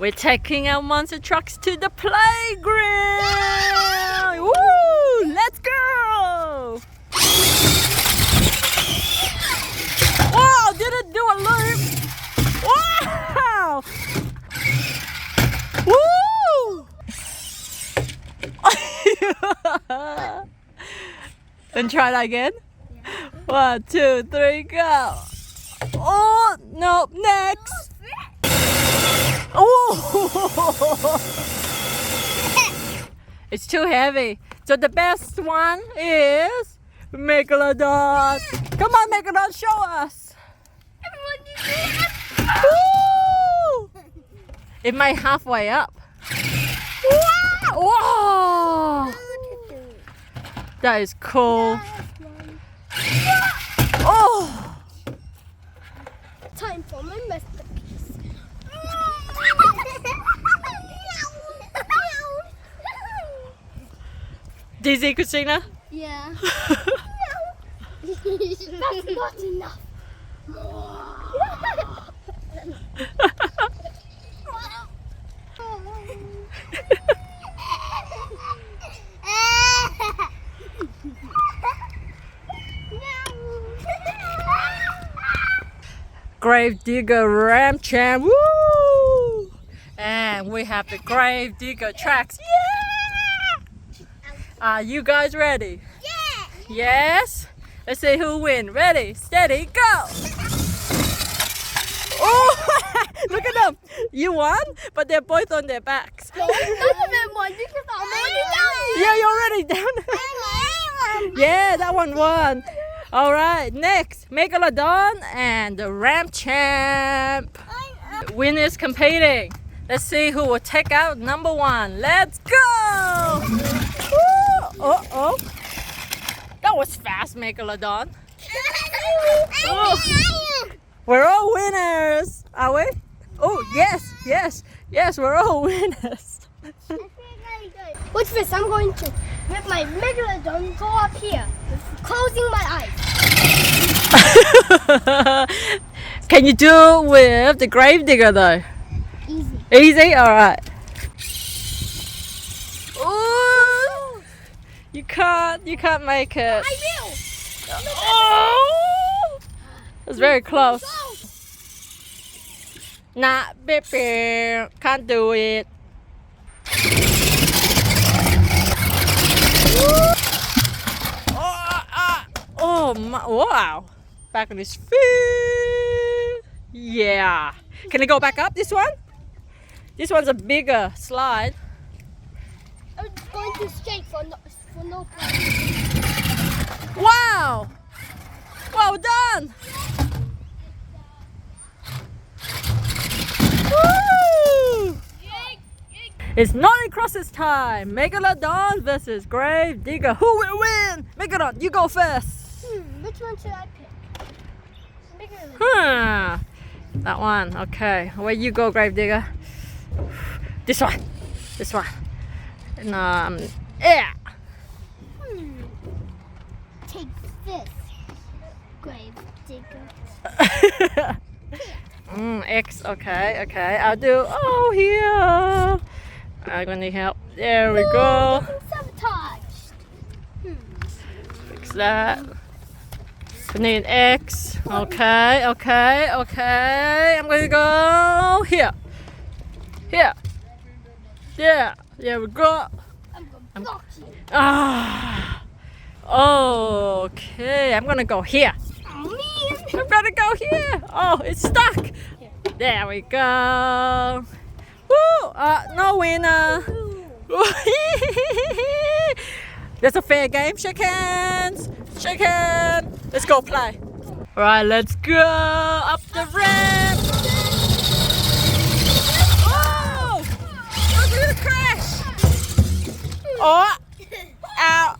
We're taking our monster trucks to the playground. Woo! Let's go! Wow! Did it do a loop? Wow! Woo! Then try that again. 1, 2, 3, go! Oh no! Next! Oh! It's too heavy. So the best one is megalodon. Come on, megalodon, show us. Woo! It might halfway up. Wow! Whoa! That is cool. Oh! Time for my masterpiece. Dizzy, Christina? Yeah. That's not enough. Grave digger ram champ. Woo! And we have the grave digger trax. Yeah! Are you guys ready? Yeah. Yes? Let's see who wins. Ready, steady, go! Oh! Look at them! You won, but they're both on their backs. None of them won because I'm already down. Yeah, you're already down. Yeah, that one won. All right, next, megalodon and the ram champ. Winners competing. Let's see who will take out number 1. Let's go! Woo! Oh. That was fast, megalodon. Oh. We're all winners, are we? Oh, yes, we're all winners. What's this? I'm going to let my megalodon go up here, closing my eyes. Can you do it with the grave digger though? Easy. Easy? Alright. Ooh! You can't make it. I will. Oh! It's very close. Nah, baby, can't do it. Oh my, wow. Back on his feet. Yeah. Can it go back up, this one? This one's a bigger slide. I'm going to skate for no price. Wow. Well done. Woo! It's Naughty Crosses time. Megalodon versus Grave Digger. Who will win? Megalodon, you go first. Which one should I pick? Megalodon. Huh. That one. Okay. Where you go, Grave Digger? This one. And, yeah. Take this, grave digger. X. Okay. I'll do. Oh, here. I'm gonna help. There we go. Sabotaged. Fix that. We need an X. Okay. I'm gonna go here. Yeah. There we go. I'm gonna block you. Ah. Okay. I'm gonna go here. Oh, man. I'm gonna go here. Oh, it's stuck. There we go. Woo! No winner. That's a fair game. Shake hands. Let's go play. All right, let's go up the ramp. Oh! I'm gonna crash. Oh! Ow!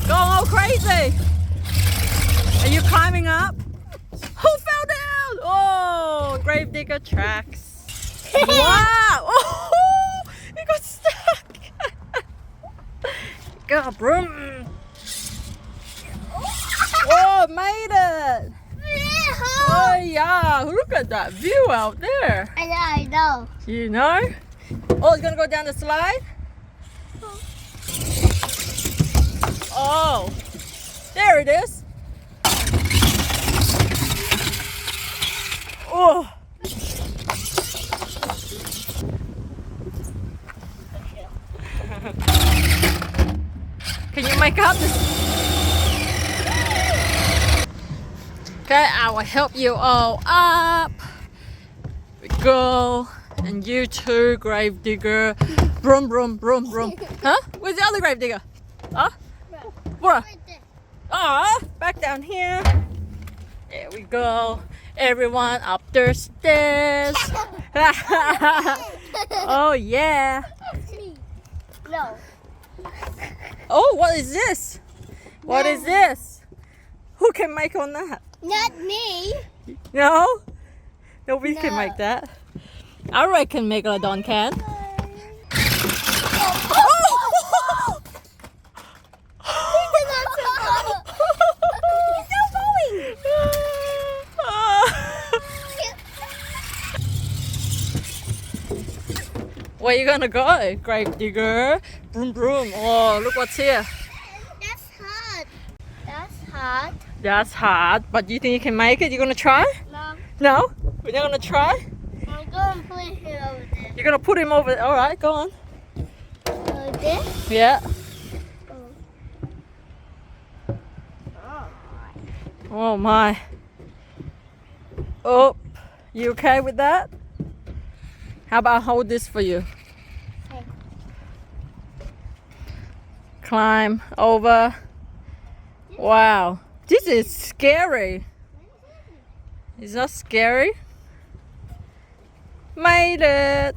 Going all crazy. Are you climbing up? Who fell down? Oh, grave digger tracks. Wow! Oh, you got stuck. Go, broom. Oh, made it. Wow, look at that view out there. I know. You know? Oh, it's gonna go down the slide? Oh, there it is. Oh. Can you make up this? Okay, I will help you all up. We go. And you too, grave digger. Broom, broom, broom, broom. Huh? Where's the other grave digger? Huh? What? Ah, back down here. There we go. Everyone up the stairs. Oh yeah. No. Oh, what is this? What is this? Who can make on that? Not me. No? Nobody No. can make that. I reckon megalodon can. Where you gonna go, grave digger? Broom, broom. Oh, look what's here. That's hard. That's hard. That's hard, but you think you can make it? You gonna try? No. No? We're not gonna try? I'm going to put it over there. You're gonna put him over there. Alright, go on. This? Yeah. Oh my. Oh, you okay with that? How about I hold this for you? Okay. Climb over. Wow. This is scary. Is that scary? Made it.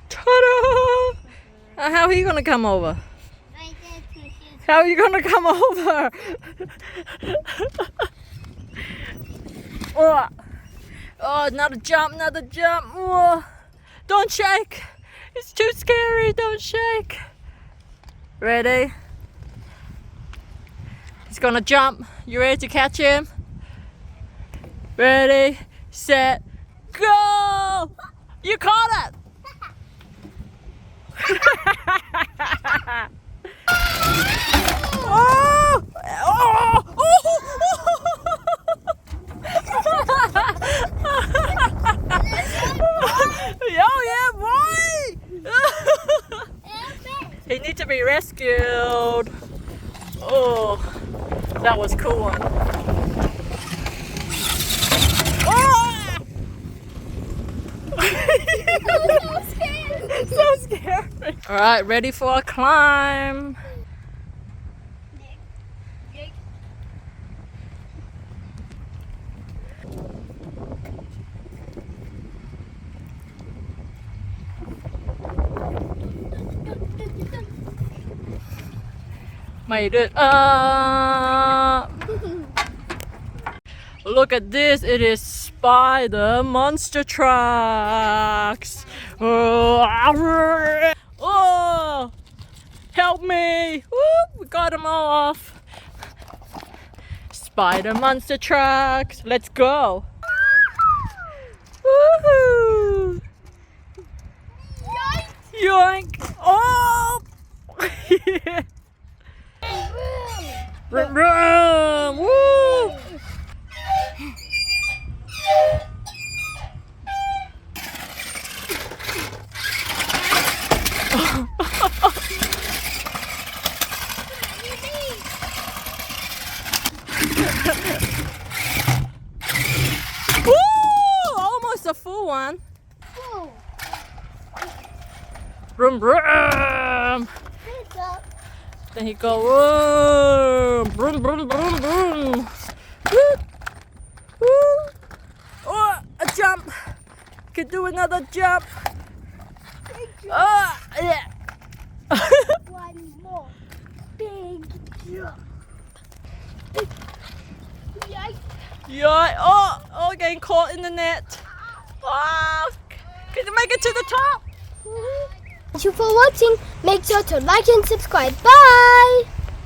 Ta-da! How are you gonna come over? How are you gonna come over? Oh, another jump, another jump. Oh, don't shake. It's too scary. Don't shake. Ready? He's gonna jump. You ready to catch him? Ready, set, go! You caught it! Oh! Oh! Oh yeah, boy! He needs to be rescued. Oh, that was cool one. Oh! So scary. All right, ready for a climb. Made it up. Look at this. It is spider monster trucks. Oh, oh, help me. Woo, we got them all off. Spider monster trucks. Let's go. Woohoo. Yoink. Oh. Vroom, vroom. Woo. Woo! Almost a full one. Vroom, vroom. Then he go, whoa, broom, broom, broom, broom. Woo, woo. Oh, a jump. Can do another jump. Oh, yeah. One more big jump. Yeah. Oh, getting caught in the net. Oh, can you make it to the top? Thank you for watching. Make sure to like and subscribe. Bye.